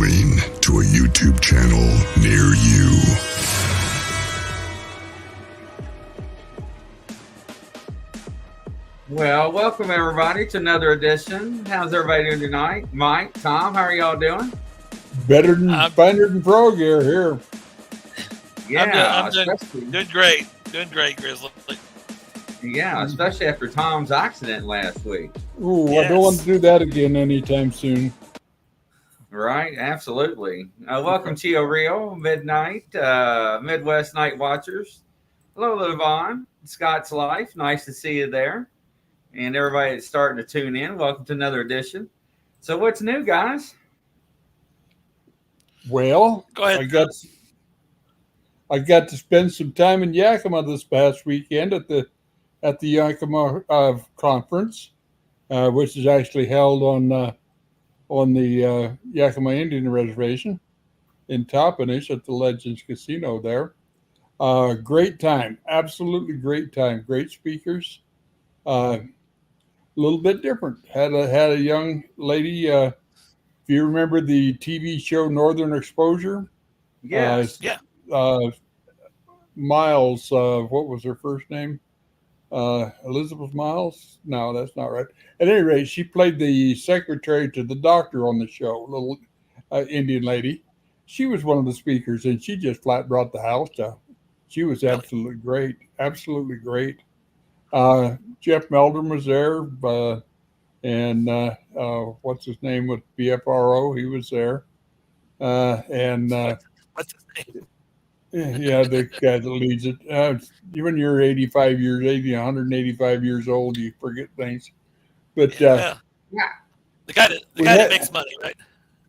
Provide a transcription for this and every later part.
Coming to a YouTube channel near you. Well, welcome everybody to another edition. How's everybody doing tonight? Mike, Tom, how are y'all doing? Better than finer than frog air here. Yeah, I'm doing great. Doing great, Grizzly. Yeah, especially after Tom's accident last week. Ooh, yes. I don't want to do that again anytime soon. Right, absolutely. Welcome to your real midnight, Midwest Night Watchers. Hello, Levon, Scott's Life. Nice to see you there. And everybody that's starting to tune in, welcome to another edition. So what's new, guys? Well, go ahead. I got to spend some time in Yakima this past weekend at the Yakima conference, which is actually held on the Yakima Indian Reservation in Toppenish at the Legends Casino there. Great time, absolutely great time. Great speakers. A little bit different. Had a young lady. If you remember the TV show Northern Exposure, yes, Miles. What was her first name? Elizabeth Miles? No, that's not right. At any rate, she played the secretary to the doctor on the show. Little Indian lady. She was one of the speakers, and she just flat brought the house down. She was absolutely great. Absolutely great. Jeff Meldrum was there, and what's his name with BFRO? He was there, and what's his name? Yeah, the guy that leads it. When you're 185 years old, you forget things. But the guy that makes money, right?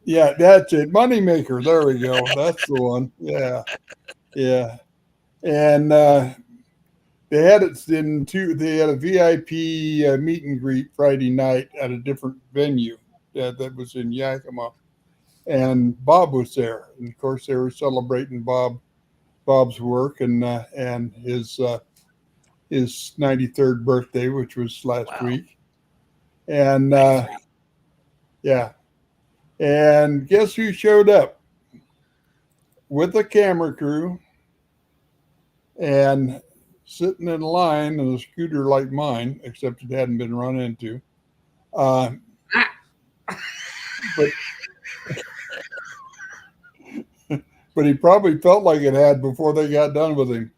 Yeah, that's it. Moneymaker. There we go. That's the one. Yeah, yeah, and. They had it in two. They had a VIP meet and greet Friday night at a different venue that was in Yakima, and Bob was there. And of course, they were celebrating Bob's work and his 93rd birthday, which was last week. And yeah, and guess who showed up with a camera crew and sitting in line in a scooter like mine, except it hadn't been run into. But he probably felt like it had before they got done with him.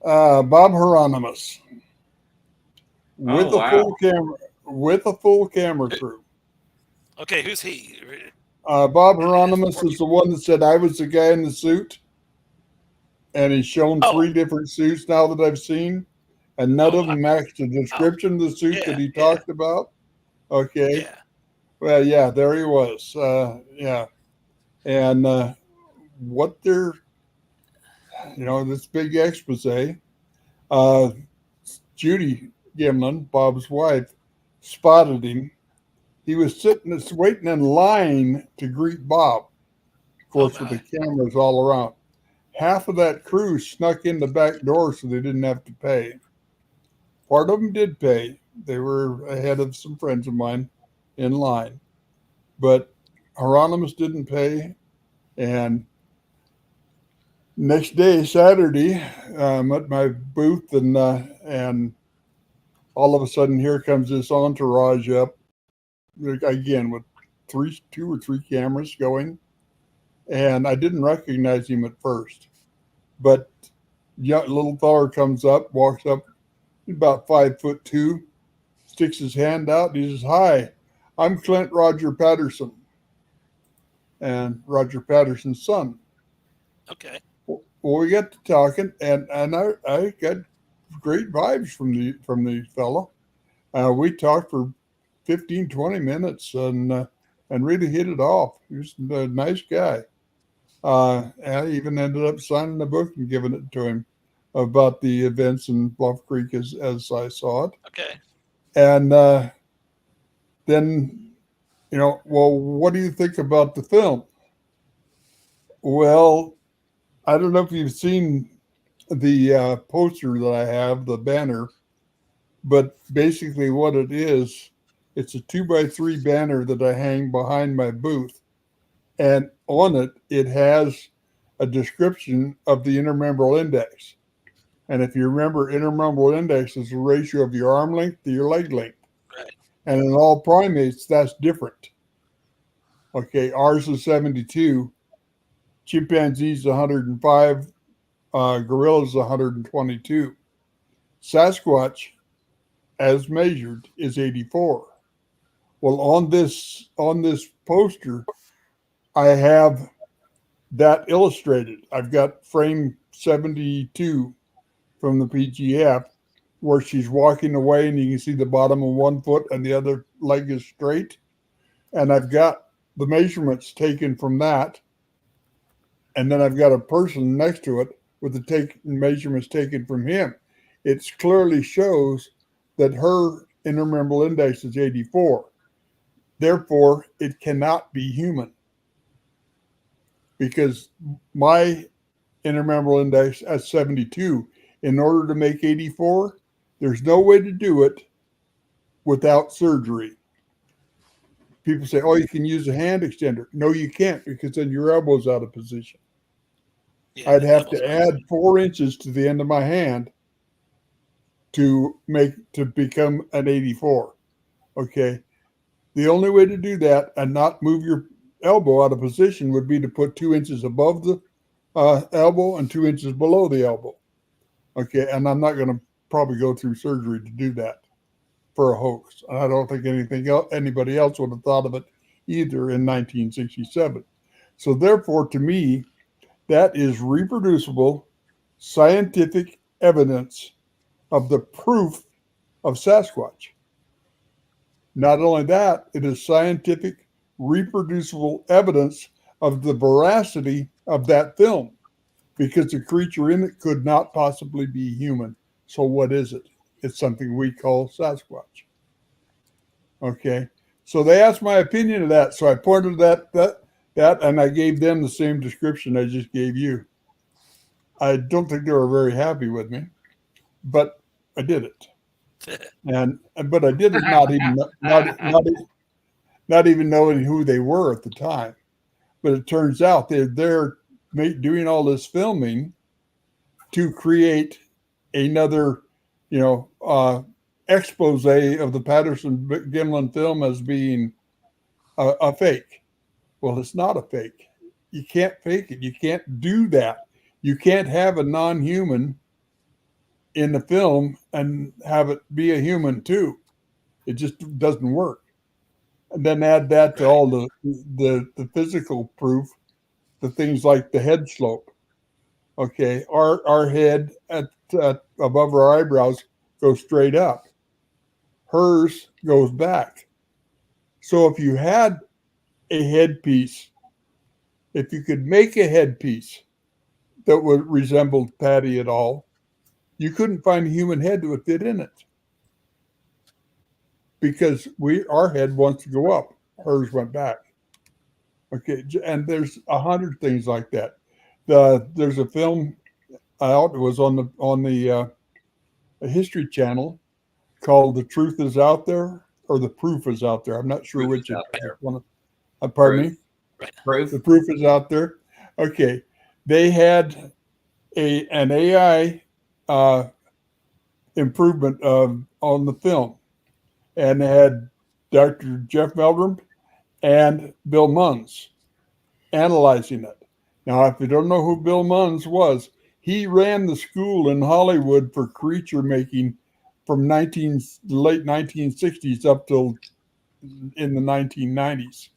Bob Hieronymus with a full camera crew. Okay, who's he? Bob Hieronymus is the one that said I was the guy in the suit. And he's shown 3 different suits now that I've seen, and none of them match the description of the suit that he talked about. Okay. Yeah. Well, yeah, there he was. Yeah. And what they're, this big expose, Judy Gimlin, Bob's wife, spotted him. He was waiting in line to greet Bob, of course, with the cameras all around. Half of that crew snuck in the back door so they didn't have to pay. Part of them did pay. They were ahead of some friends of mine in line. But Hieronymus didn't pay. And next day, Saturday, I'm at my booth and all of a sudden here comes this entourage up, again with 2 or 3 cameras going. And I didn't recognize him at first, but little feller comes up, walks up, about 5'2", sticks his hand out. He says, "Hi, I'm Clint Roger Patterson," and Roger Patterson's son. Okay. Well, we got to talking, and I got great vibes from the fella. We talked for 15, 20 minutes and really hit it off. He was a nice guy. I even ended up signing the book and giving it to him about the events in Bluff Creek as I saw it. Okay. And then, well, what do you think about the film? Well, I don't know if you've seen the poster that I have, the banner, but basically what it is, it's a 2x3 banner that I hang behind my booth. and on it, it has a description of the intermembral index. And if you remember, intermembral index is the ratio of your arm length to your leg length. Right. And in all primates, that's different. Okay, ours is 72, chimpanzees 105, gorillas 122. Sasquatch, as measured, is 84. Well, on this poster, I have that illustrated. I've got frame 72 from the PGF where she's walking away and you can see the bottom of one foot and the other leg is straight. And I've got the measurements taken from that. And then I've got a person next to it with the measurements taken from him. It clearly shows that her intermembral index is 84. Therefore, it cannot be human because my intermembral index at 72, in order to make 84, there's no way to do it without surgery. People say, oh, you can use a hand extender. No, you can't because then your elbow's out of position. Yeah, I'd have to add 4 inches to the end of my hand to become an 84. Okay. The only way to do that and not move your elbow out of position would be to put 2 inches above the elbow and 2 inches below the elbow. Okay. And I'm not going to probably go through surgery to do that for a hoax. And I don't think anybody else would have thought of it either in 1967. So therefore, to me, that is reproducible scientific evidence of the proof of Sasquatch. Not only that, it is scientific reproducible evidence of the veracity of that film because the creature in it could not possibly be human. So what is it? It's something we call Sasquatch. Okay. So they asked my opinion of that. So I pointed that and I gave them the same description I just gave you. I don't think they were very happy with me, but I did it. But I did it not even knowing who they were at the time. But it turns out they're doing all this filming to create another, expose of the Patterson-Gimlin film as being a fake. Well, it's not a fake. You can't fake it. You can't do that. You can't have a non-human in the film and have it be a human too. It just doesn't work. And then add that to all the physical proof, the things like the head slope. Okay, our head at above our eyebrows goes straight up. Hers goes back. So if you had a headpiece, if you could make a headpiece that would resemble Patty at all, you couldn't find a human head that would fit in it because our head wants to go up. Hers went back. Okay, and there's 100 things like that. There's a film out. It was on the History Channel called "The Truth Is Out There" or "The Proof Is Out There." I'm not sure which it is. Pardon me. Proof. The proof is out there. Okay, they had an AI improvement on the film, and they had Dr. Jeff Meldrum and Bill Munns analyzing it. Now, if you don't know who Bill Munns was, he ran the school in Hollywood for creature making from late 1960s up till in the 1990s.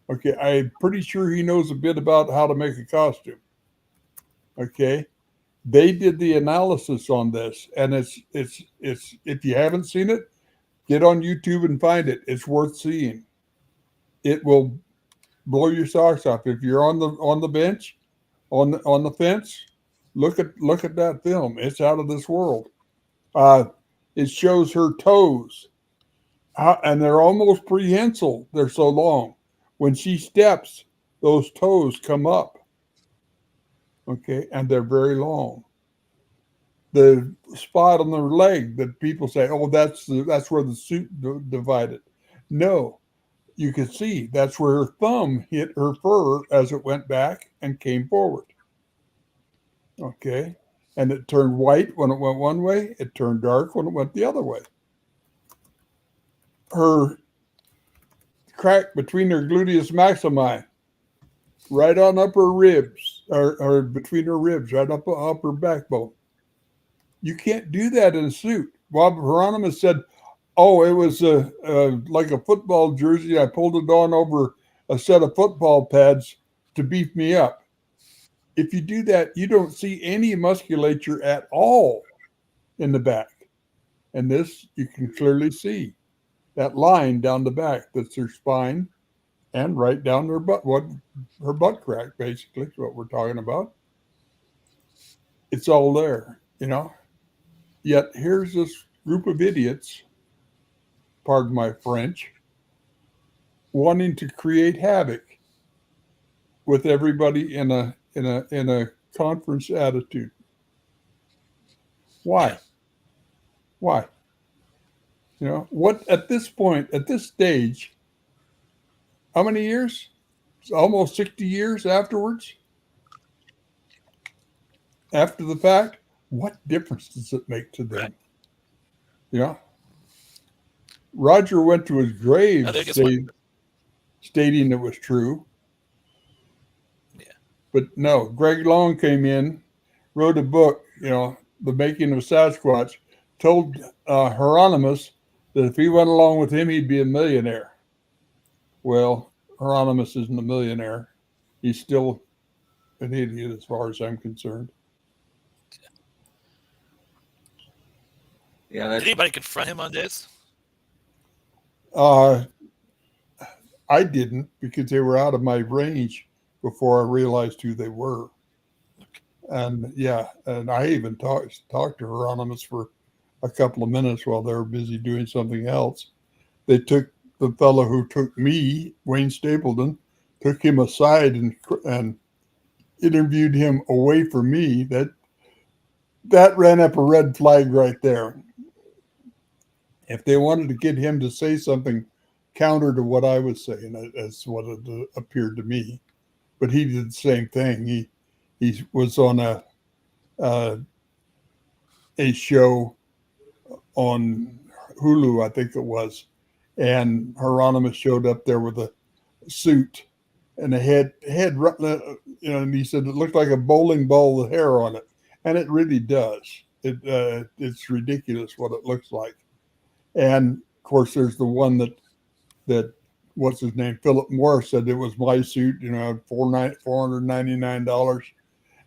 Okay, I'm pretty sure he knows a bit about how to make a costume. Okay, they did the analysis on this, and it's if you haven't seen it, get on YouTube and find it. It's worth seeing. It will blow your socks off. If you're on the bench, on the fence, look at that film. It's out of this world. It shows her toes, and they're almost prehensile. They're so long. When she steps, those toes come up. Okay, and they're very long. The spot on the leg that people say, "Oh, that's where the suit divided." No, you could see that's where her thumb hit her fur as it went back and came forward. Okay. And it turned white when it went one way, it turned dark when it went the other way. Her crack between her gluteus maximi, right on up her ribs, or between her ribs, right up her backbone. You can't do that in a suit. Bob Hieronymus said, "Oh, it was like a football jersey. I pulled it on over a set of football pads to beef me up." If you do that, you don't see any musculature at all in the back. And this, you can clearly see that line down the back. That's her spine and right down her butt. What her butt crack, basically, is what we're talking about. It's all there, you know. Yet here's this group of idiots, pardon my French, wanting to create havoc with everybody in a conference attitude. Why? Why? You know, what at this point, at this stage, how many years? It's almost 60 years afterwards. After the fact, what difference does it make to them? Right. You know? Roger went to his grave stating it was true. Yeah. But no, Greg Long came in, wrote a book, you know, The Making of Sasquatch, told Hieronymus that if he went along with him, he'd be a millionaire. Well, Hieronymus isn't a millionaire. He's still an idiot as far as I'm concerned. Yeah, Did anybody confront him on this? I didn't, because they were out of my range before I realized who they were. And yeah, and I even talked to Hieronymus for a couple of minutes while they were busy doing something else. They took the fellow who took me, Wayne Stapleton, took him aside and interviewed him away from me. That ran up a red flag right there. If they wanted to get him to say something counter to what I was saying, that's what it appeared to me. But he did the same thing. He was on a show on Hulu, I think it was, and Hieronymus showed up there with a suit and a head, you know, and he said it looked like a bowling ball with hair on it, and it really does. It's ridiculous what it looks like. And of course, there's the one that what's his name, Philip Morris, said it was my suit, you know, $499,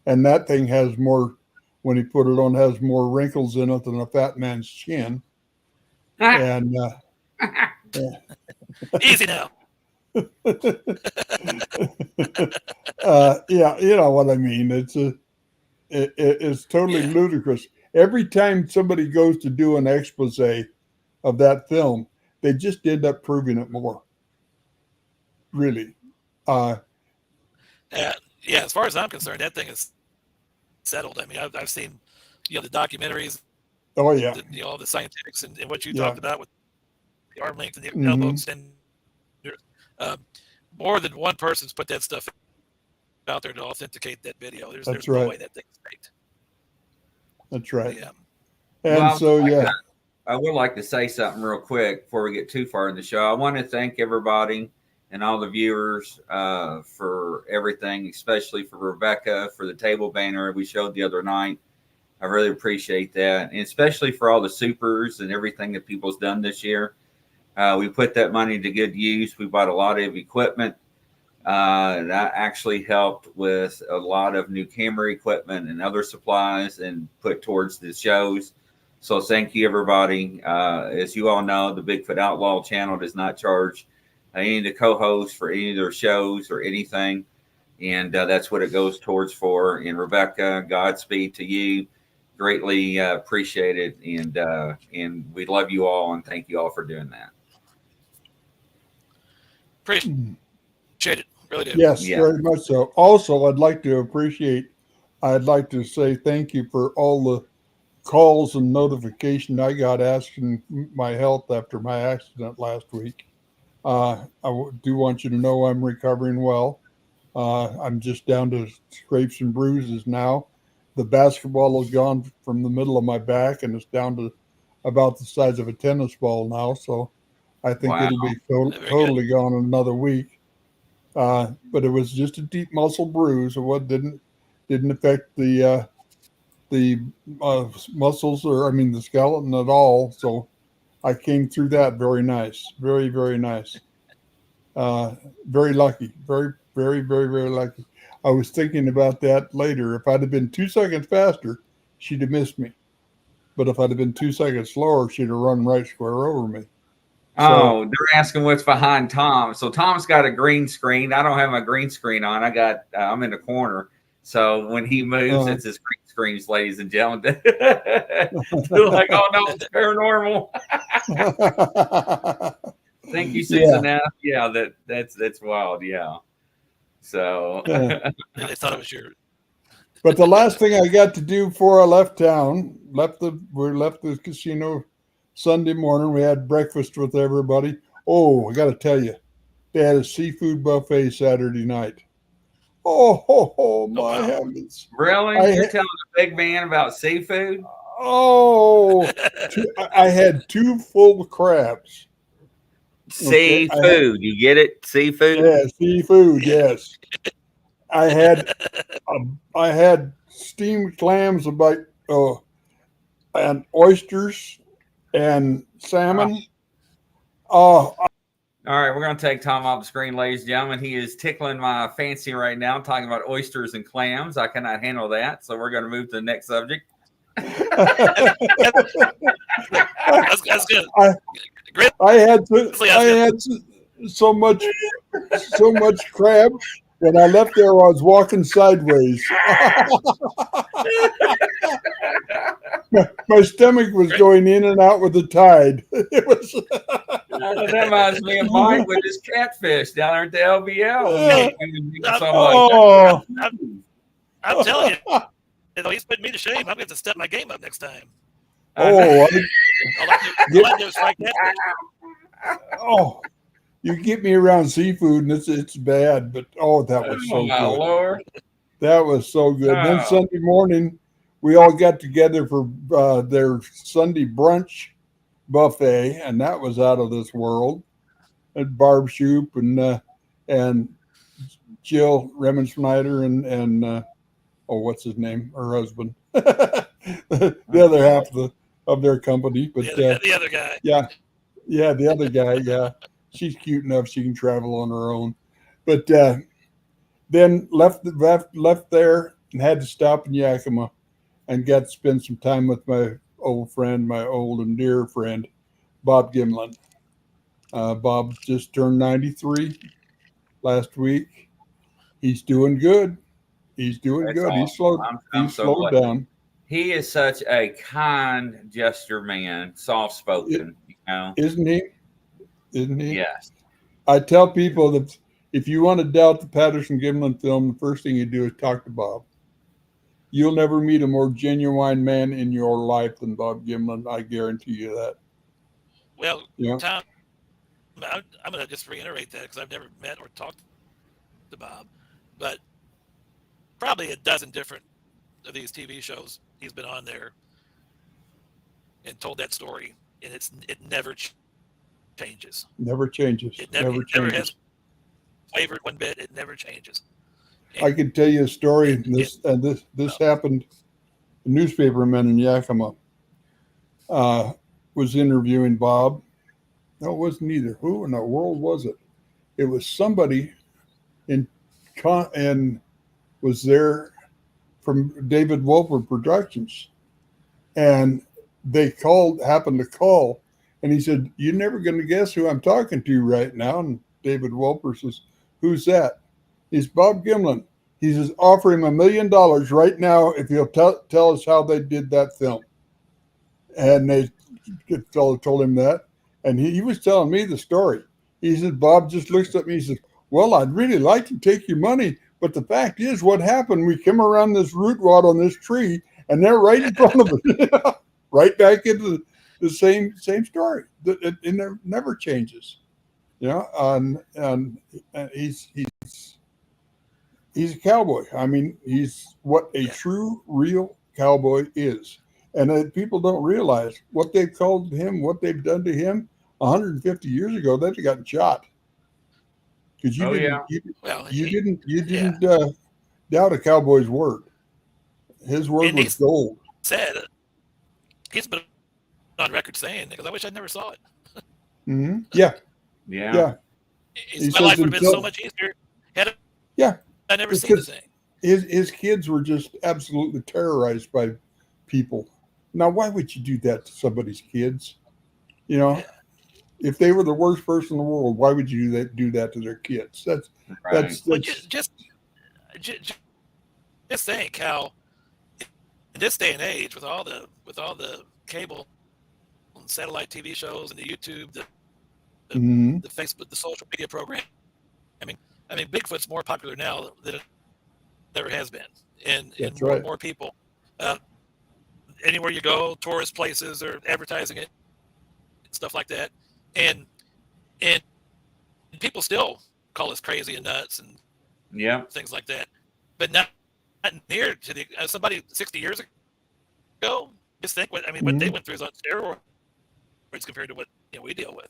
and that thing has more. When he put it on, has more wrinkles in it than a fat man's chin. And Easy now. Yeah, you know what I mean. It's totally ludicrous. Every time somebody goes to do an expose of that film, they just end up proving it more. Really. Yeah, as far as I'm concerned, that thing is settled. I mean, I've seen, you know, the documentaries. Oh yeah. You know, all the scientifics and what you talked about with the arm length and the Mm-hmm. elbow extender. More than one person's put that stuff out there to authenticate that video. There's no way that thing's faked. That's right. Yeah. And Well, so I would like to say something real quick before we get too far in the show. I want to thank everybody and all the viewers for everything, especially for Rebecca for the table banner we showed the other night. I really appreciate that, and especially for all the supers and everything that people's done this year. We put that money to good use. We bought a lot of equipment. That actually helped with a lot of new camera equipment and other supplies and put towards the shows. So thank you, everybody. As you all know, the Bigfoot Outlaw channel does not charge any of the co-hosts for any of their shows or anything. And that's what it goes towards for. And Rebecca, Godspeed to you. Greatly appreciate it. And we love you all and thank you all for doing that. Appreciate it. Really do. yes, very much so. Also, I'd like to say thank you for all the calls and notification I got asking my health after my accident last week. do want you to know I'm recovering well. I'm just down to scrapes and bruises now. The basketball is gone from the middle of my back, and it's down to about the size of a tennis ball now. So I think Wow. it'll be Very totally gone in another week. But it was just a deep muscle bruise. What didn't affect the muscles, or I mean the skeleton at all. So I came through that very nice, very, very nice. Very lucky, very, very, very, very lucky. I was thinking about that later. If I'd have been 2 seconds faster, she'd have missed me. But if I'd have been 2 seconds slower, she'd have run right square over me. Oh, they're asking what's behind Tom. So Tom's got a green screen. I don't have my green screen on. I'm in the corner. So when he moves, it's his green screens, ladies and gentlemen. Feel like, oh no, it's paranormal. Thank you, Susan F. Yeah, that's wild. Yeah. So I thought it was your. But the last thing I got to do before I left town, we left the casino Sunday morning. We had breakfast with everybody. Oh, I got to tell you, they had a seafood buffet Saturday night. Oh my heavens! Really? You're telling a big man about seafood? Oh, I had 2 full crabs. Seafood, you get it? Seafood. Yeah, seafood. Yes, I had steamed clams and oysters and salmon. All right, we're going to take Tom off the screen, ladies and gentlemen. He is tickling my fancy right now, talking about oysters and clams. I cannot handle that, so we're going to move to the next subject. That's good. I had so much crab. When I left there, I was walking sideways. My stomach was going in and out with the tide. It was. That reminds me of Mike with his catfish down there at the LBL. I'm telling you, he's putting me to shame. I'm going to have to step my game up next time. Oh, you get me around seafood and it's bad, but that was so good. Lord. That was so good. And then Sunday morning, we all got together for their Sunday brunch buffet, and that was out of this world. And Barb Shoop and Jill Remensnyder and what's his name? Her husband, the other half of their company. But the other guy. Yeah, the other guy. Yeah, she's cute enough she can travel on her own. But then left there and had to stop in Yakima and got to spend some time with my old and dear friend, Bob Gimlin. Bob just turned 93 last week. He's doing good. He's doing good. Awesome. He's slowed down. He is such a kind gesture man, soft-spoken, Isn't he? Yes. I tell people that if you want to doubt the Patterson-Gimlin film, the first thing you do is talk to Bob. You'll never meet a more genuine man in your life than Bob Gimlin. I guarantee you that. Well, Tom, I'm going to just reiterate that because I've never met or talked to Bob, but probably a dozen different of these TV shows he's been on there and told that story, and it never changes. Never changes. It never has wavered one bit. It never changes. I could tell you a story. This happened. A newspaperman in Yakima was interviewing Bob. No, it wasn't either. Who in the world was it? It was somebody and was there from David Wolper Productions, and they happened to call, and he said, "You're never going to guess who I'm talking to right now." And David Wolper says, "Who's that?" He's Bob Gimlin. He says, "Offer him $1 million right now if he'll tell us how they did that film." And the fellow told him that, and he was telling me the story. He said, Bob just looks at me. He says, "Well, I'd really like to take your money, but the fact is, what happened? We came around this root rod on this tree, and they're right in front of us, right back into the same story. It never changes." you know, and he's a cowboy. I mean, he's what a true, real cowboy is. And people don't realize what they've called him, what they've done to him 150 years ago. They'd have gotten shot because Oh yeah. you didn't doubt a cowboy's word. His word And was gold. said he's been on record saying, because I wish I never saw it. Mm-hmm. Yeah. He My life says would have been so much easier had I never seen the thing. His kids were just absolutely terrorized by people. Now, why would you do that to somebody's kids? You know, if they were the worst person in the world, why would you do that to their kids? That's just think how in this day and age, with all the cable and satellite TV shows and the YouTube, the Facebook, the social media program. I mean, Bigfoot's more popular now than it ever has been, and more people. Anywhere you go, tourist places are advertising it, stuff like that, and people still call us crazy and nuts and things like that, but not near to the somebody 60 years ago. Just think what they went through is on steroids compared to what we deal with.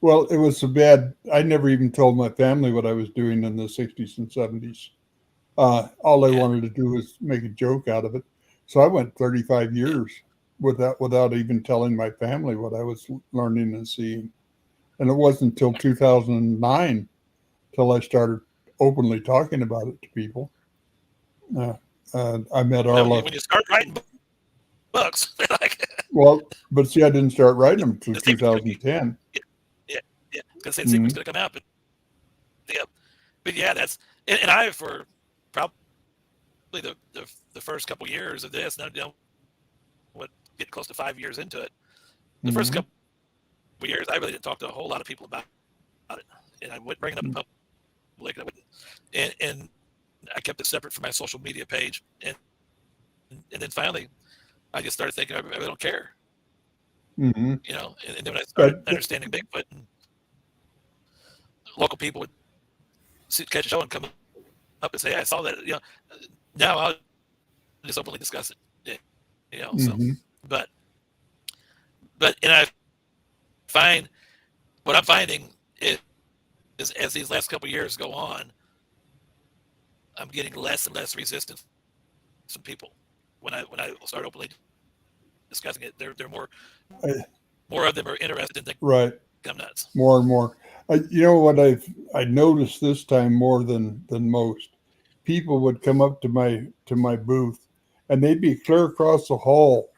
Well, it was so bad. I never even told my family what I was doing in the 60s and 70s. All I wanted to do was make a joke out of it. So I went 35 years without even telling my family what I was learning and seeing. And it wasn't until 2009 till I started openly talking about it to people. I met Arla. When you start writing books, well, but see, I didn't start writing them until 2010. Yeah, because the secret's going to come out, but that's and I for probably the first couple years of this, now getting close to 5 years into it. The first couple of years, I really didn't talk to a whole lot of people about it, and I wouldn't bring it up in public. And I kept it separate from my social media page, and then finally, I just started thinking I really don't care. And then when I started understanding Bigfoot, and local people would catch a show and come up and say, "I saw that." Now I'll just openly discuss it. So, but and I find what I'm finding is as these last couple of years go on, I'm getting less and less resistance from people when I start openly discussing it. They're more of them are interested in thinking I'm nuts. More and more. You know what I noticed this time more than most? People would come up to my booth, and they'd be clear across the hall,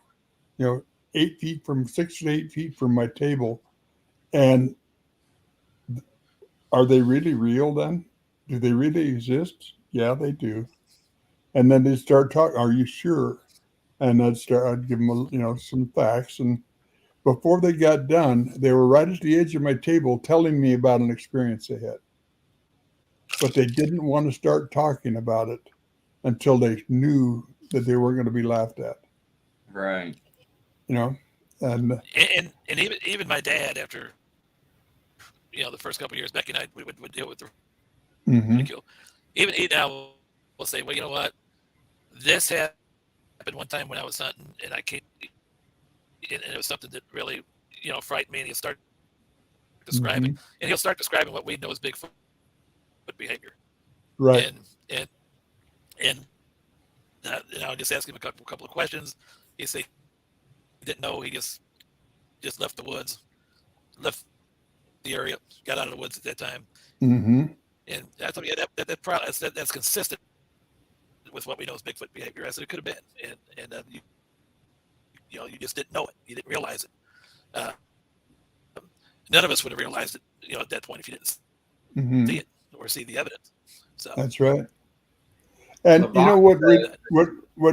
6 to 8 feet from my table. And are they really real then? Do they really exist? Yeah, they do. And then they start talking. Are you sure? And I'd give them some facts. And before they got done, they were right at the edge of my table telling me about an experience they had. But they didn't want to start talking about it until they knew that they weren't going to be laughed at. Right. And even my dad, after the first couple of years, Becky and I would deal with the ridicule. Even he now will say, "Well, you know what? This happened one time when I was hunting, and I can't." And it was something that really, frightened me. And he'll start describing, and he'll start describing what we know as Bigfoot behavior. Right. And I'll just ask him a couple of questions. He say he didn't know. He just left the woods, left the area, got out of the woods at that time. And I thought, that's consistent with what we know as Bigfoot behavior. I said it could have been, and you just didn't know it. You didn't realize it. None of us would have realized it, at that point if you didn't see it or see the evidence. So that's right. And what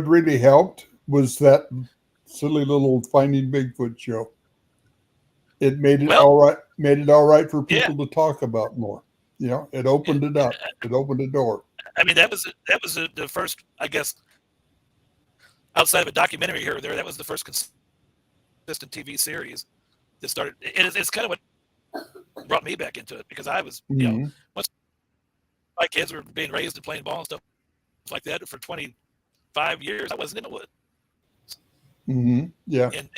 really helped was that silly little Finding Bigfoot show. It made it all right for people to talk about more. It opened it up. It opened the door. I mean, that was the first, I guess, outside of a documentary here or there, that was the first consistent TV series that started. It's kind of what brought me back into it because I was, once my kids were being raised and playing ball and stuff like that for 25 years, I wasn't in the woods. Yeah. And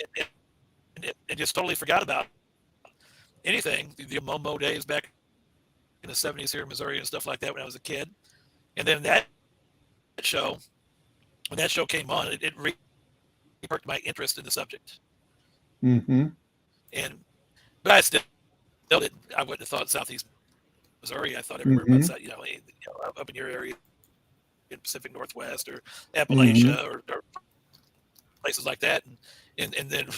just totally forgot about anything. The Momo days back in the 70s here in Missouri and stuff like that when I was a kid. And then when that show came on, it really perked my interest in the subject. But I still did. I wouldn't have thought Southeast Missouri. I thought everywhere but up in your area, in Pacific Northwest or Appalachia or places like that, and then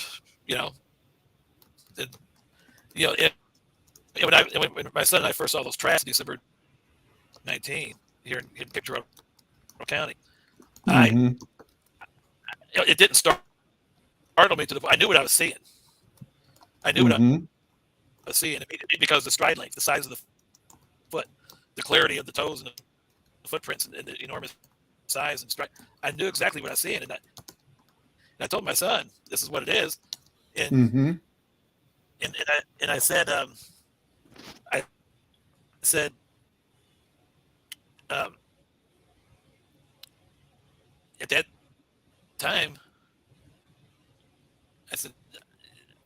when my son and I first saw those tracks in December 19 here in Picture County, it didn't startle me to the point. I knew what I was seeing. I knew what I was seeing because the stride length, the size of the foot, the clarity of the toes and the footprints, and the enormous size and stride. I knew exactly what I was seeing, and I told my son, "This is what it is." And I said, at that time, I said,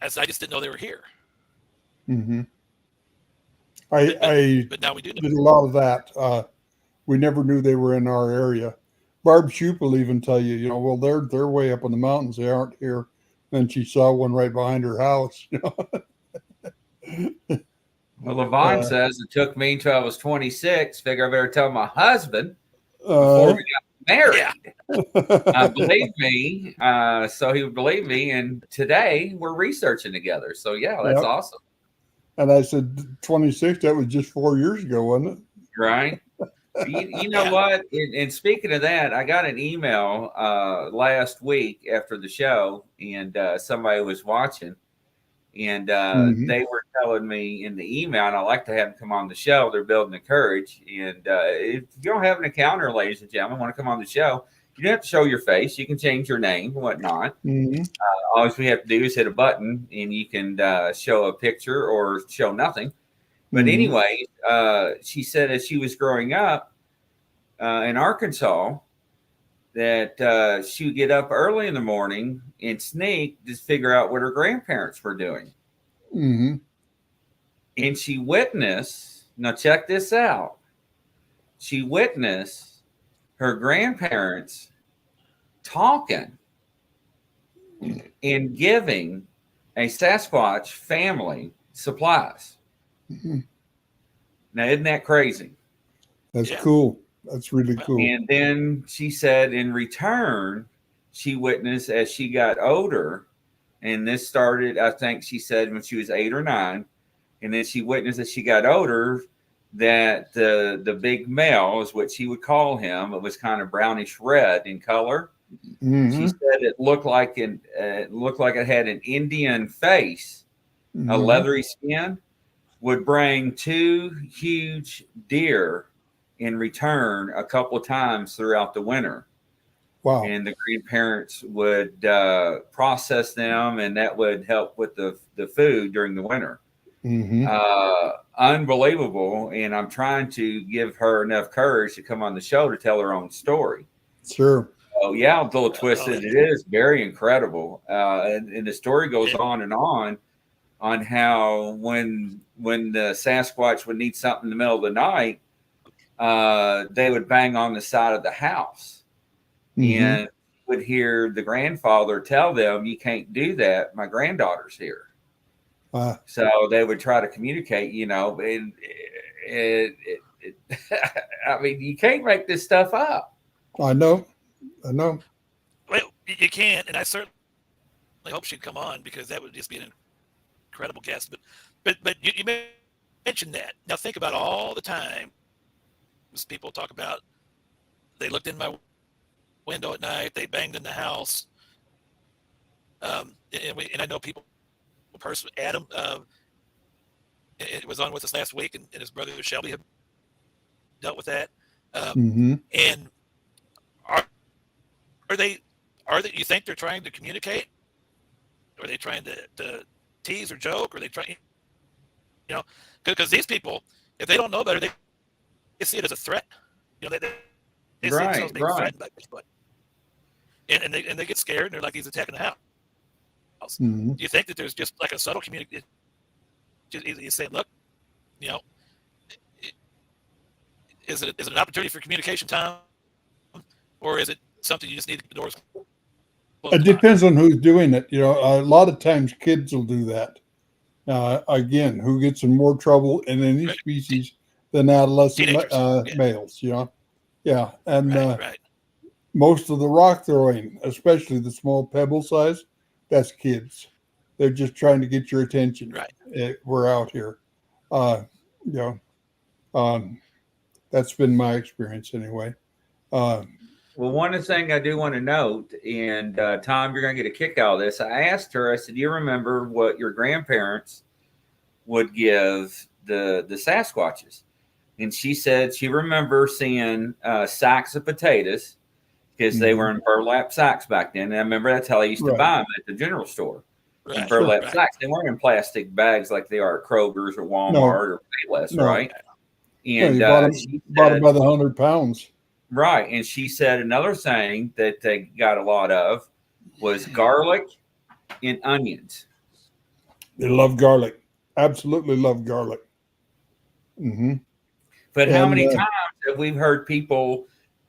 I just didn't know they were here. But now we do know. Did a lot of that. We never knew they were in our area. Barb Shoup will even tell you, well, they're way up in the mountains. They aren't here. Then she saw one right behind her house. Well, Levon says it took me until I was 26. Figure I better tell my husband before we got married. Believe me. So he would believe me. And today we're researching together. So yeah, that's awesome. And I said, 26, that was just 4 years ago, wasn't it? Right. You know what? And speaking of that, I got an email last week after the show, and somebody was watching, and they were telling me in the email, and I like to have them come on the show. They're building the courage. And if you don't have an encounter, ladies and gentlemen, want to come on the show, you don't have to show your face. You can change your name and whatnot. All we have to do is hit a button, and you can show a picture or show nothing. But anyway, she said as she was growing up in Arkansas, that she would get up early in the morning and sneak to figure out what her grandparents were doing. And she witnessed, now check this out, she witnessed her grandparents talking and giving a Sasquatch family supplies. Now, isn't that crazy? That's cool. That's really cool. And then she said in return, she witnessed as she got older, and this started, I think she said when she was 8 or 9, and then she witnessed as she got older that the big male is what she would call him. It was kind of brownish red in color. She said it looked like it had an Indian face, a leathery skin. Would bring 2 huge deer in return a couple of times throughout the winter. Wow. And the grandparents would process them, and that would help with the food during the winter. Unbelievable. And I'm trying to give her enough courage to come on the show to tell her own story. Sure. Oh, yeah, a little twisted. It is very incredible. And the story goes on how when the Sasquatch would need something in the middle of the night, they would bang on the side of the house and would hear the grandfather tell them, "You can't do that. My granddaughter's here." So they would try to communicate, and I mean, you can't make this stuff up. I know. Well, you can't, and I certainly hope she'd come on because that would just be an incredible guest. But you mentioned that. Now think about all the time people talk about they looked in my window at night, they banged in the house, and I know people personally. Adam it was on with us last week, and his brother Shelby have dealt with that. And are they? You think they're trying to communicate? Are they trying to tease or joke? Are they trying? You know, because these people, if they don't know better, they see it as a threat. You know, they see themselves being threatened by Bigfoot, and they get scared, and they're like, he's attacking the house. Mm-hmm. Do you think that there's just like a subtle communication? You say, look, you know, is it an opportunity for communication, Tom, or is it something you just need the doors closed? It depends on who's doing it. You know, a lot of times kids will do that. Again, who gets in more trouble in any species than adolescent males, you know? Yeah. And most of the rock throwing, especially the small pebble size, that's kids. They're just trying to get your attention. Right. We're out here. You know, that's been my experience anyway. Well, one thing I do want to note, and Tom, you're going to get a kick out of this. I asked her, I said, do you remember what your grandparents would give the Sasquatches? And she said she remembers seeing sacks of potatoes because they were in burlap sacks back then. And I remember that's how I used to buy them at the general store. In burlap sacks. They weren't in plastic bags like they are at Kroger's or Walmart or Payless, right? And you bought them by the 100 pounds. Right. And she said another thing that they got a lot of was garlic and onions. They love garlic. Absolutely love garlic. Mm-hmm. But how many times have we heard people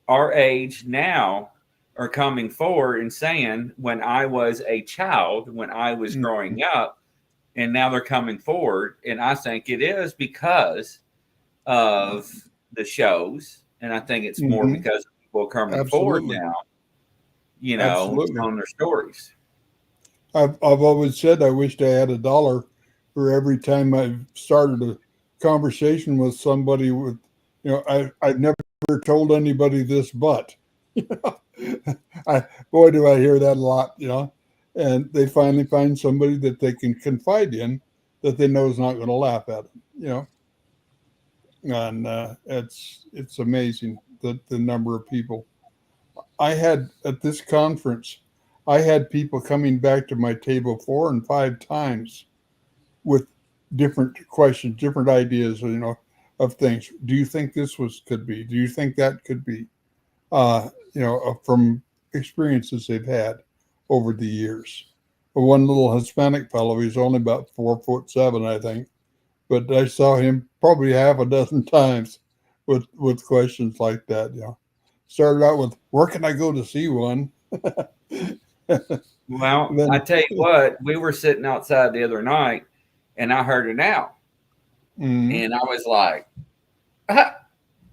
our age now are coming forward and saying, when I was a child, when I was growing up, and now they're coming forward. And I think it is because of the shows. And I think it's more because people are coming forward now, you know, telling their stories. I've always said I wished I had $1 for every time I've started a conversation with somebody with, you know, I've never told anybody this, but, you know, boy, do I hear that a lot, you know, and they finally find somebody that they can confide in that they know is not going to laugh at them, you know. And it's amazing the number of people I had at this conference. I had people coming back to my table 4 and 5 times with different questions, different ideas, you know, of things. Do you think this could be? Do you think that could be? You know, from experiences they've had over the years. But one little Hispanic fellow, he's only about 4'7", I think. But I saw him probably half a dozen times with questions like that. You know, started out with, "Where can I go to see one?" Well, then, I tell you what, we were sitting outside the other night, and I heard an owl, and I was like,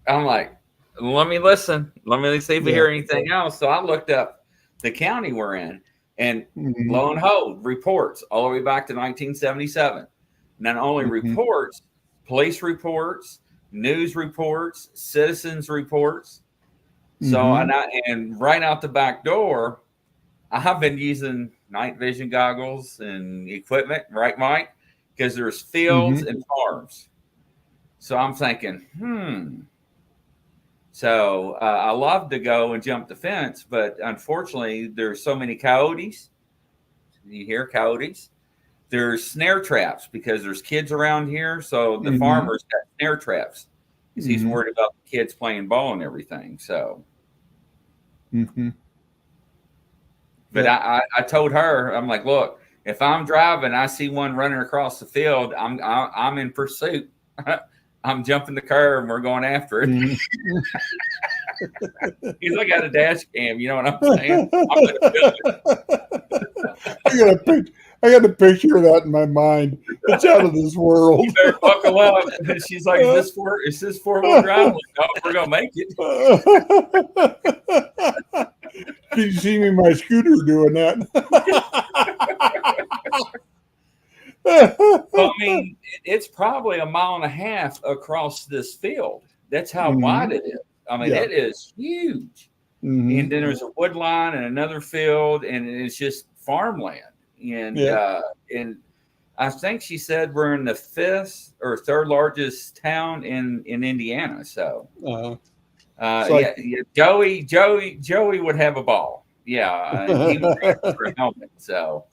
I'm like, let me listen. Let me see if we hear anything else. So I looked up the county we're in, and lo and behold, reports all the way back to 1977. Not only reports, police reports, news reports, citizens reports. So, and right out the back door, I've been using night vision goggles and equipment, right, Mike? Because there's fields and farms. So I'm thinking, So I love to go and jump the fence, but unfortunately, there's so many coyotes. You hear coyotes? There's snare traps because there's kids around here. So the farmer's got snare traps because he's worried about the kids playing ball and everything. So, but I told her, I'm like, look, if I'm driving, I see one running across the field, I'm in pursuit. I'm jumping the car and we're going after it. He's like, got a dash cam, you know what I'm saying? I'm gonna film it. I got a picture of that in my mind. It's out of this world. You better buckle up. And she's like, is this four-wheel drive? Like, no, we're gonna make it. You see me my scooter doing that. I mean, it's probably 1.5 miles across this field. That's how wide it is. I mean, it is huge. And then there's a wood line and another field, and it's just farmland. And and I think she said we're in the 5th or 3rd largest town in Indiana. So, Joey would have a ball. Yeah, and he would have for a helmet. So,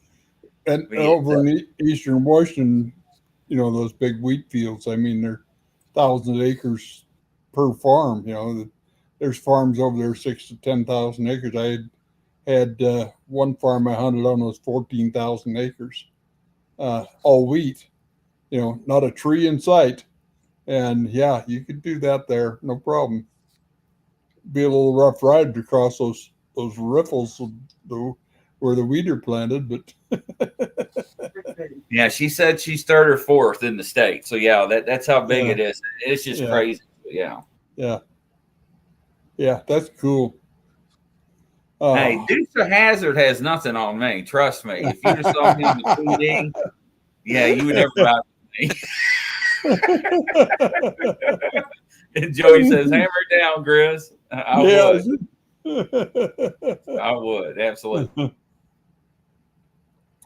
and over in Eastern Washington, those big wheat fields. I mean, they're thousands of acres per farm. There's farms over there 6 to 10,000 acres. I had one farm I hunted on was 14,000 acres, all wheat. Not a tree in sight. And yeah, you could do that there, no problem. Be a little rough ride to cross those riffles where the wheat are planted, but Yeah, she said she's third or fourth in the state. So yeah, that's how big Yeah. it is. It's just crazy. Yeah. Yeah, that's cool. Hey, Dukes of Hazard has nothing on me. Trust me. If you just saw me on the PD, yeah, you would never ride with me. And Joey says, "Hammer it down, Grizz." I would. I would absolutely.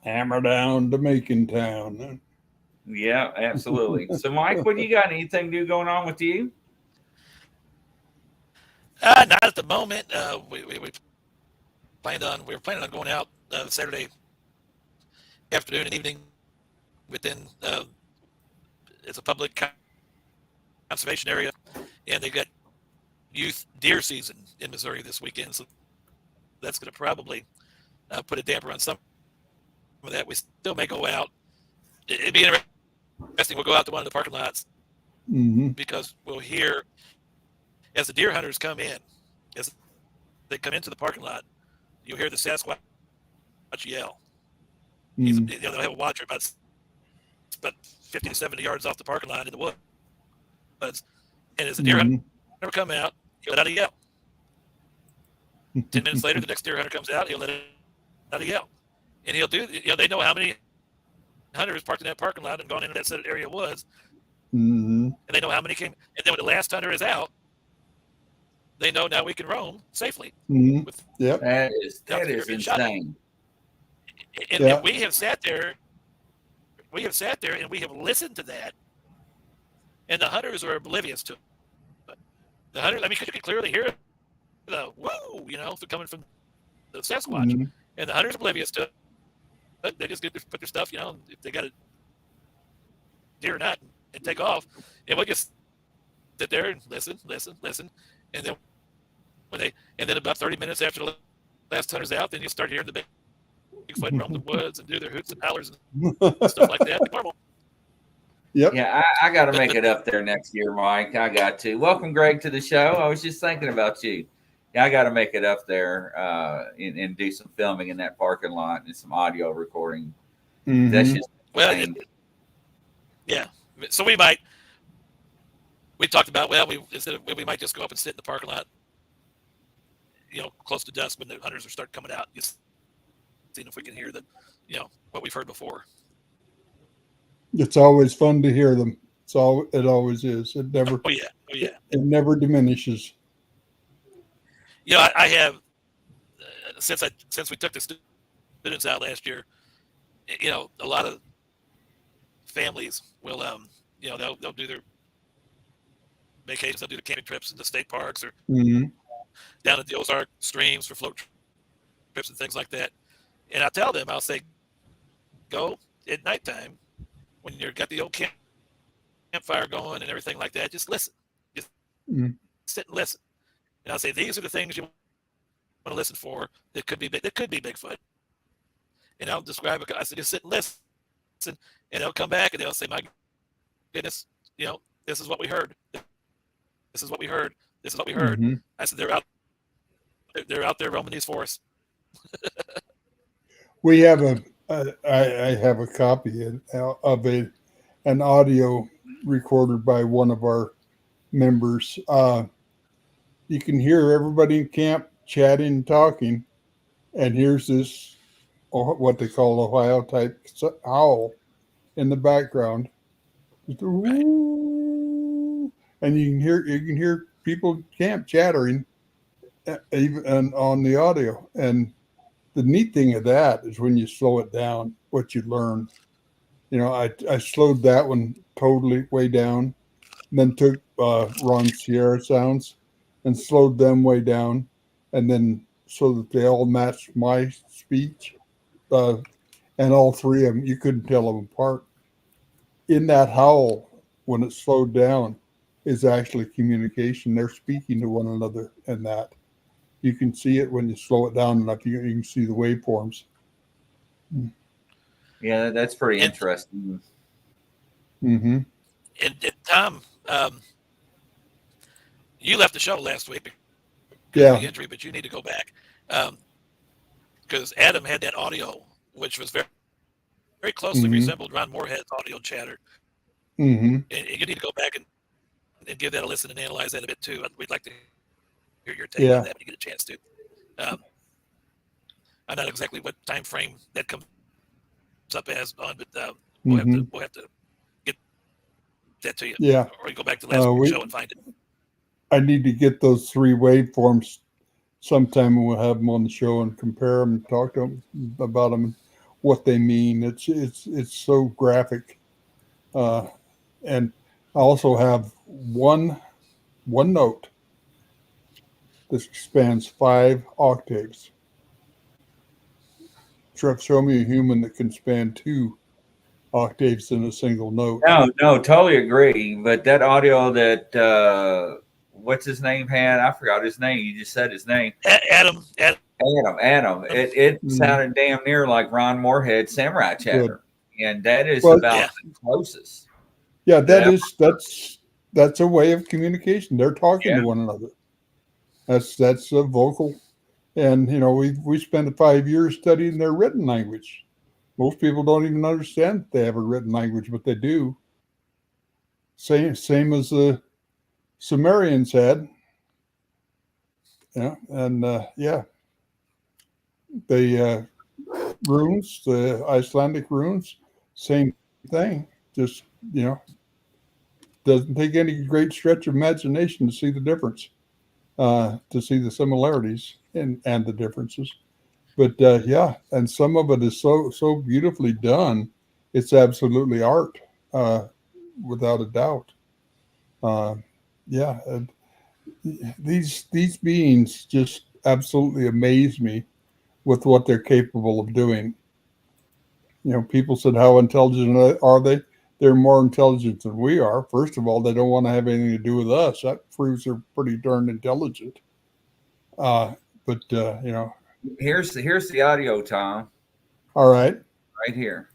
Hammer down to Macon Town. Yeah, absolutely. So, Mike, what do you got? Anything new going on with you? Not at the moment. We were planning on going out Saturday afternoon and evening within it's a public conservation area, and they got youth deer season in Missouri this weekend, so that's going to probably put a damper on some of that. We still may go out. It'd be interesting. We'll go out to one of the parking lots because we'll hear as the deer hunters come in, as they come into the parking lot, you'll hear the Sasquatch yell. They'll have a watcher about 50 to 70 yards off the parking lot in the woods. And as the deer hunter come out, he'll let out a yell. 10 minutes later, the next deer hunter comes out, he'll let out a yell. And he'll do, they know how many hunters parked in that parking lot and gone into that set area woods. And they know how many came. And then when the last hunter is out, they know now we can roam safely. Yep. That is insane. And we have sat there. And we have listened to that. And the hunters are oblivious to it. The hunters, I mean, you can clearly hear the whoa, coming from the Sasquatch. And the hunters are oblivious to it. They just put their stuff, if they got a deer or not, and take off. And we'll just sit there and listen. And then about 30 minutes after the last hunter's out, then you start hearing the Bigfoot roam the woods and do their hoots and hollers and stuff like that. Normal. Yep. Yeah, I got to make it up there next year, Mike. I got to. Welcome, Greg, to the show. I was just thinking about you. Yeah, I got to make it up there and do some filming in that parking lot and some audio recording. That's just yeah. So we talked about we might just go up and sit in the parking lot, close to dusk when the hunters are start coming out, just seeing if we can hear what we've heard before. It's always fun to hear them. It always is. It never. Oh yeah. It never diminishes. I have since we took the students out last year. A lot of families will they'll do their vacations. They'll do the camping trips into state parks or down at the Ozark streams for float trips and things like that. And I'll say, go at nighttime when you've got the old campfire going and everything like that. Just listen. Just sit and listen. And I'll say, these are the things you want to listen for that could be Bigfoot. And I'll describe it. I said, just sit and listen. And they'll come back and they'll say, my goodness, this is what we heard. This is what we heard. This is what we heard. I said, they're out there roaming these forests. We have I have a copy of an audio recorded by one of our members. You can hear everybody in camp chatting and talking, and here's this what they call Ohio type howl in the background. Right. And you can hear people in camp chattering even on the audio. And the neat thing of that is when you slow it down, what you learn. I slowed that one totally way down, and then took Ron Sierra sounds and slowed them way down, and then so that they all matched my speech. And all three of them, you couldn't tell them apart. in that howl, when it's slowed down, is actually communication. They're speaking to one another, and that you can see it when you slow it down enough. You can see the waveforms. Yeah, that's pretty And, interesting. Mm-hmm. and Thom, you left the show last week because Yeah. of the injury, but you need to go back because Adam had that audio, which was very, very closely Mm-hmm. resembled Ron Moorhead's audio chatter. Mm-hmm. And you need to go back and give that a listen and analyze that a bit too. We'd like to hear your take Yeah. on that when you get a chance to. I'm not exactly what time frame that comes up as on, but we'll have to get that to you. Yeah. Or you go back to last week's show and find it. I need to get those 3 waveforms sometime, and we'll have them on the show and compare them and talk to them about them and what they mean. It's so graphic. And I also have one note that spans 5 octaves. Show me a human that can span 2 octaves in a single note. No, totally agree. But that audio that what's his name had, I forgot his name. You just said his name. Adam. It sounded damn near like Ron Moorhead Samurai Chatter, and that is the closest. Yeah, that's a way of communication. They're talking to one another. That's a vocal, and we spent 5 years studying their written language. Most people don't even understand that they have a written language, but they do. Same as the Sumerians had. Yeah, and the runes, the Icelandic runes, same thing. Just doesn't take any great stretch of imagination to see the difference, to see the similarities and the differences. But and some of it is so beautifully done. It's absolutely art, without a doubt. And these beings just absolutely amaze me with what they're capable of doing. People said, how intelligent are they? They're more intelligent than we are. First of all, they don't want to have anything to do with us. That proves they're pretty darn intelligent. Here's the audio, Thom. All right. Right here.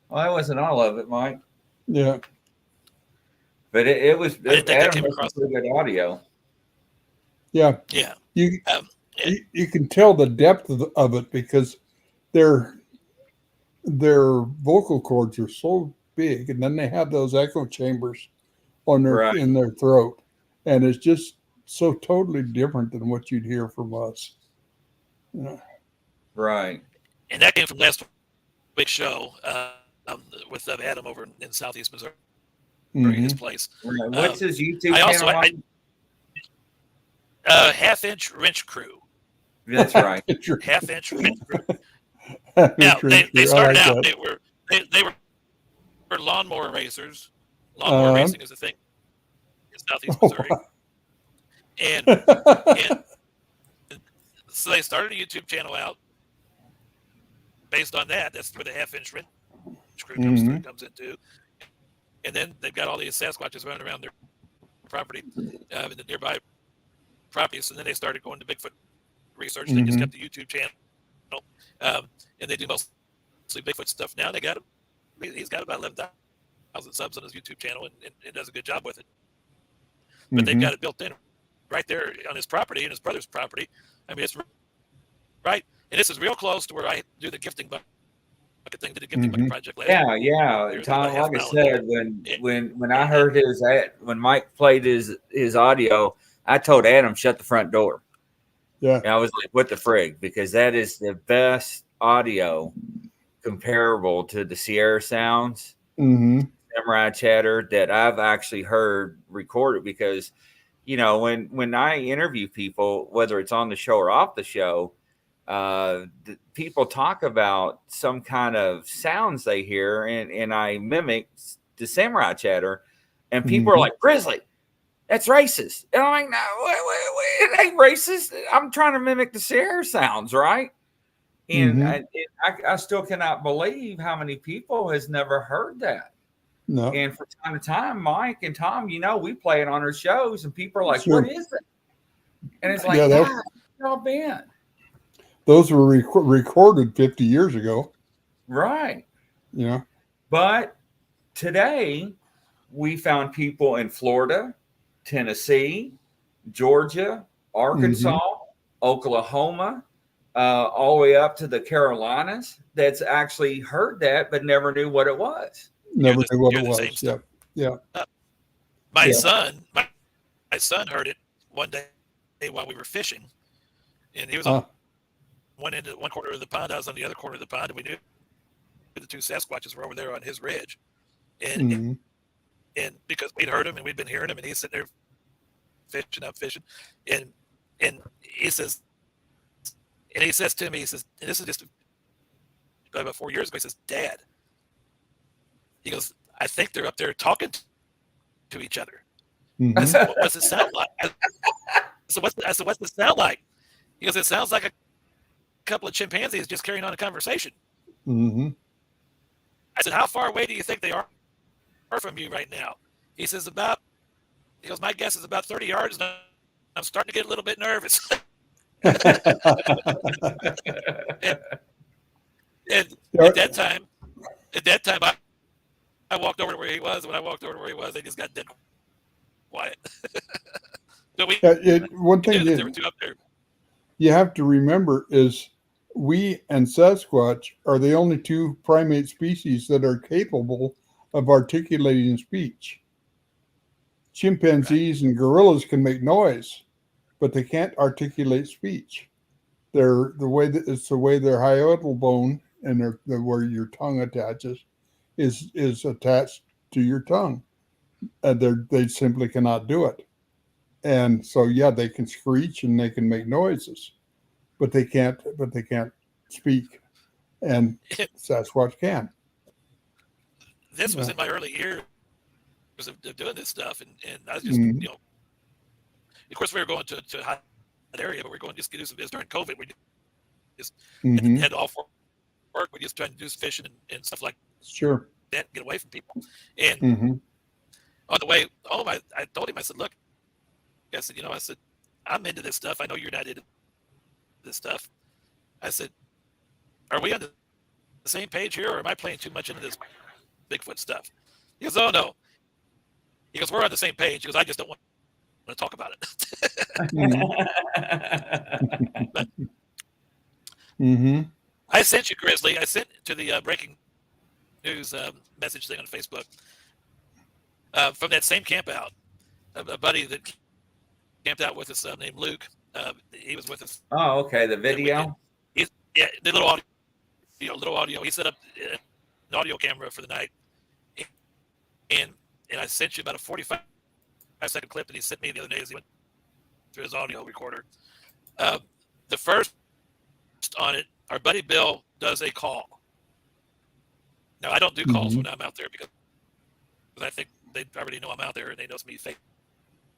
Well, that wasn't all of it, Mike. Yeah. But it was Adam was pretty good audio. Yeah. Yeah. You can tell the depth of it because their vocal cords are so big, and then they have those echo chambers on in their throat, and it's just so totally different than what you'd hear from us. Right. And that came from last week's show with Adam over in Southeast Missouri, his place. What's his YouTube channel? Half-Inch Wrench Crew. That's right. Half-Inch Wrench Crew. Now they started out. They were lawnmower racers. Lawnmower racing is a thing in Southeast Missouri, and so they started a YouTube channel out based on that. That's where the Half-Inch Wrench Crew comes into, and then they've got all these Sasquatches running around their property in the nearby properties, and then they started going to Bigfoot research. They just kept the YouTube channel, and they do mostly Bigfoot stuff now. He's got about 11,000 subs on his YouTube channel, and does a good job with it. But they've got it built in right there on his property and his brother's property. I mean, it's right, and this is real close to where I do the gifting thing that Give Me Money project last Yeah, year. Tom. Half Like I mile. said, when I heard when Mike played his audio, I told Adam shut the front door. Yeah. And I was like, "What the frig?" Because that is the best audio comparable to the Sierra sounds, Samurai Chatter that I've actually heard recorded. Because when I interview people, whether it's on the show or off the show, people talk about some kind of sounds they hear, and I mimic the Samurai Chatter, and people are like, "Grizzly, that's racist." And I'm like, "No, wait, it ain't racist. I'm trying to mimic the Sierra sounds, right?" And I still cannot believe how many people has never heard that. No. And from time to time, Mike and Tom, we play it on our shows, and people are like, "What is it?" And it's like, "God, y'all been." Those were recorded 50 years ago. Right. Yeah. But today, we found people in Florida, Tennessee, Georgia, Arkansas, Oklahoma, all the way up to the Carolinas that's actually heard that but never knew what it was. Never knew what it was. Yeah. Yeah. My son heard it one day while we were fishing, and he was on one corner of the pond. I was on the other corner of the pond, and we knew the two Sasquatches were over there on his ridge, and because we'd heard him and we'd been hearing him, and he's sitting there fishing, and he says to me, he says, and this is just about 4 years ago, he says, "Dad," he goes, "I think they're up there talking to each other." I said, "What's it sound like?" I said, "What's it sound like?" He goes, "It sounds like a couple of chimpanzees just carrying on a conversation." I said, "How far away do you think they are from you right now?" He says, he goes, "My guess is about 30 yards, and I'm starting to get a little bit nervous." and at that time, I walked over to where he was. When I walked over to where he was, they just got dead quiet. So one thing there were two up there. You have to remember is we and Sasquatch are the only two primate species that are capable of articulating speech. Chimpanzees and gorillas can make noise, but they can't articulate speech. It's the way their hiatal bone and where your tongue attaches is attached to your tongue. They simply cannot do it. And so, they can screech and they can make noises, but they can't speak. And Sasquatch can. This was in my early years of doing this stuff, and I was just, of course, we were going to a hot area, but we were going just to do some business during COVID. We just had all for work. We just tried to do some fishing and stuff like that, get away from people. And on the way home, I told him, I said, "Look," I said, "I'm into this stuff. I know you're not into this stuff." I said, "Are we on the same page here, or am I playing too much into this Bigfoot stuff?" He goes, "Oh, no." He goes, "We're on the same page." He goes, "I just don't want to talk about it." I sent you, Grizzly. I sent to the breaking news message thing on Facebook from that same camp out. A buddy that camped out with us named Luke. He was with us. Oh, okay. The video. The little audio. He set up an audio camera for the night, and I sent you about a 45-second clip that he sent me the other day as he went through his audio recorder. The first on it, our buddy Bill does a call. Now, I don't do calls when I'm out there because I think they already know I'm out there and they know it's me fake.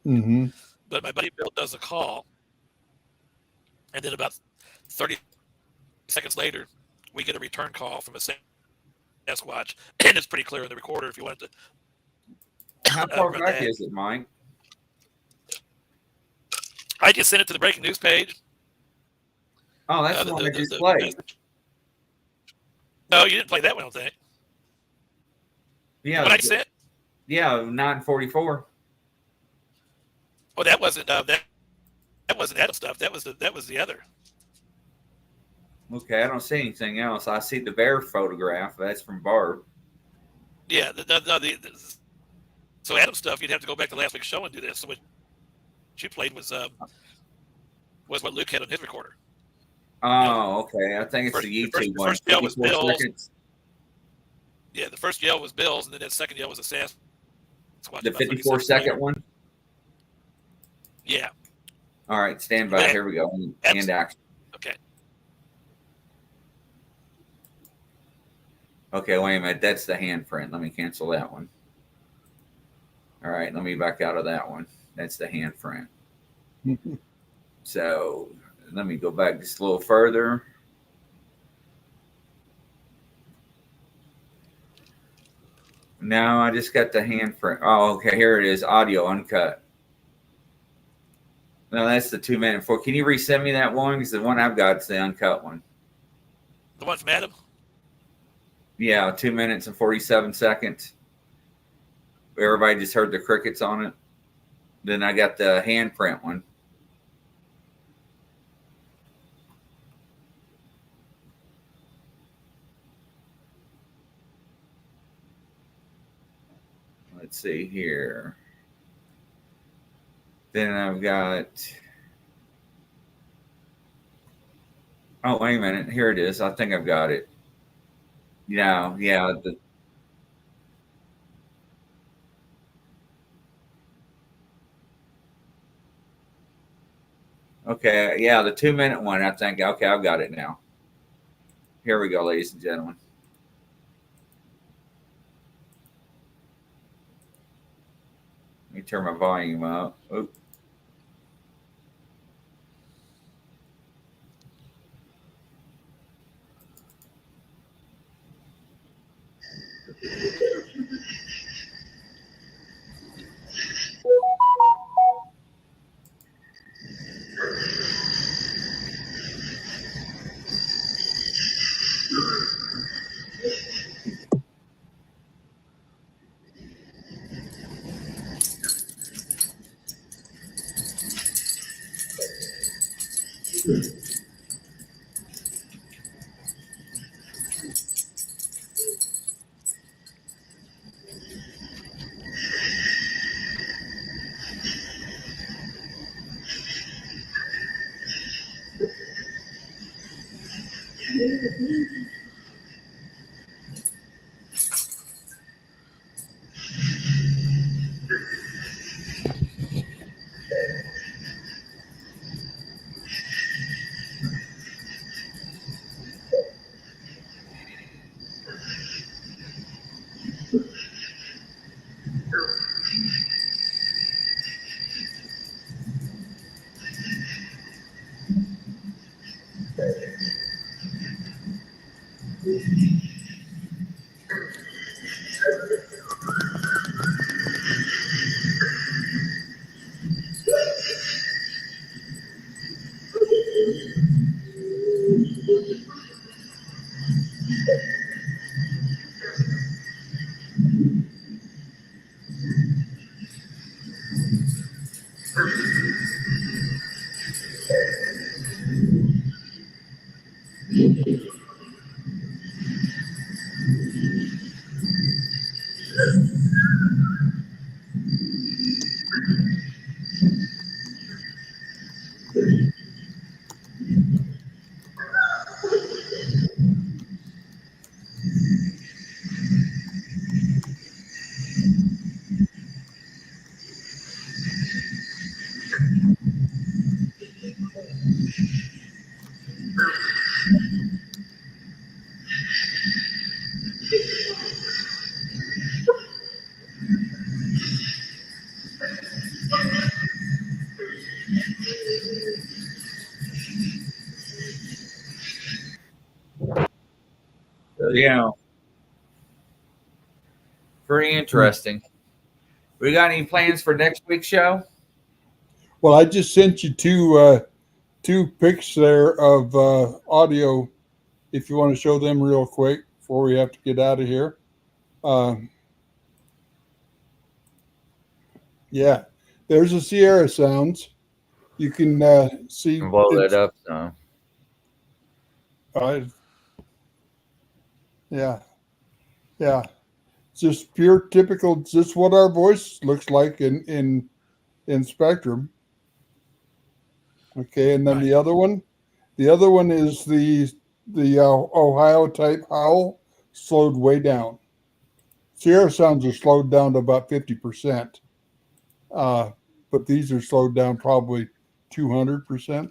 But my buddy Bill does a call, and then about 30 seconds later, we get a return call from a Sasquatch, and it's pretty clear in the recorder if you wanted to. How far back is it, Mike? I just sent it to the breaking news page. Oh, that's the one I just played. No, you didn't play that one, I don't think. Yeah. What I sent? Yeah, 9:44. Oh, that wasn't that wasn't Adam stuff. That was the other. Okay, I don't see anything else. I see the bear photograph. That's from Barb. Yeah, so Adam stuff. You'd have to go back to last week's show and do this. So what you played was what Luke had on his recorder. Oh, okay. I think it's the YouTube one. First yell was 54 Bill's. seconds. Yeah, the first yell was Bill's, and then that second yell was a Sasquatch. The 54-second one? Yeah. All right, stand by. Here we go. And action. Okay. Okay, wait a minute. That's the handprint. Let me cancel that one. All right, let me back out of that one. That's the handprint. So let me go back just a little further. No, I just got the handprint. Oh, okay. Here it is. Audio uncut. No, that's the 2-minute 4. Can you resend me that one? Because the one I've got is the uncut one. The one from Adam? Yeah, 2 minutes and 47 seconds. Everybody just heard the crickets on it. Then I got the handprint one. Let's see here. Then I've got. Oh, wait a minute. Here it is. I think I've got it. Yeah. Okay. Yeah, the 2-minute one, I think. Okay, I've got it now. Here we go, ladies and gentlemen. Let me turn my volume up. Oop. Yeah. Pretty interesting. We got any plans for next week's show? Well, I just sent you two pics there of audio. If you want to show them real quick before we have to get out of here. Yeah, there's the Sierra sounds. You can see. Blow that up. So. I, yeah, yeah. Just pure typical, just what our voice looks like in Spectrum. Okay, and then Right. the other one is the Ohio type howl slowed way down. Sierra sounds are slowed down to about 50%, but these are slowed down probably 200%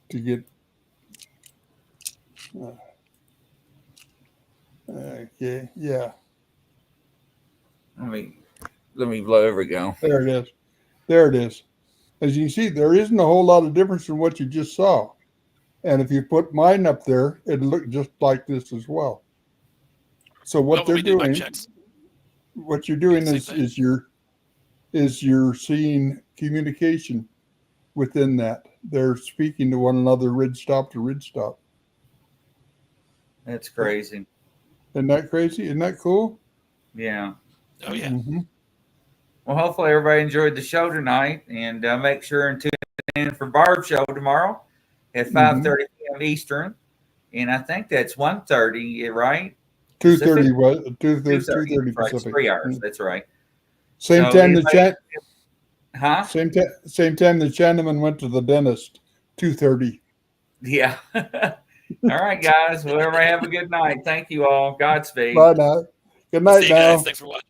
to get. Uh, okay, yeah, Let me blow. There we go. there it is. There it is. As you can see, there isn't a whole lot of difference from what you just saw. And if you put mine up there, it'll look just like this as well. So Well, when we do mic checks, what you're do doing the same thing. is you're seeing communication within that. They're speaking to one another, ridge stop to ridge stop. That's crazy. Isn't that crazy? Isn't that cool? Yeah. Oh yeah. Mm-hmm. Well, hopefully everybody enjoyed the show tonight, and make sure and tune in for Barb's show tomorrow at 5:30 p.m. Eastern, and I think that's 1:30, right? 2:30 Pacific? was 2:30. 2:30 Right, it's Pacific. 3 hours. That's right. Same So time the anybody, chat. huh? Same time the Chinaman went to the dentist. 2:30. Yeah. All right, guys. Well, everybody have a good night. Thank you all. Godspeed. Bye now. Good We'll night see you guys. now. Thanks for watching.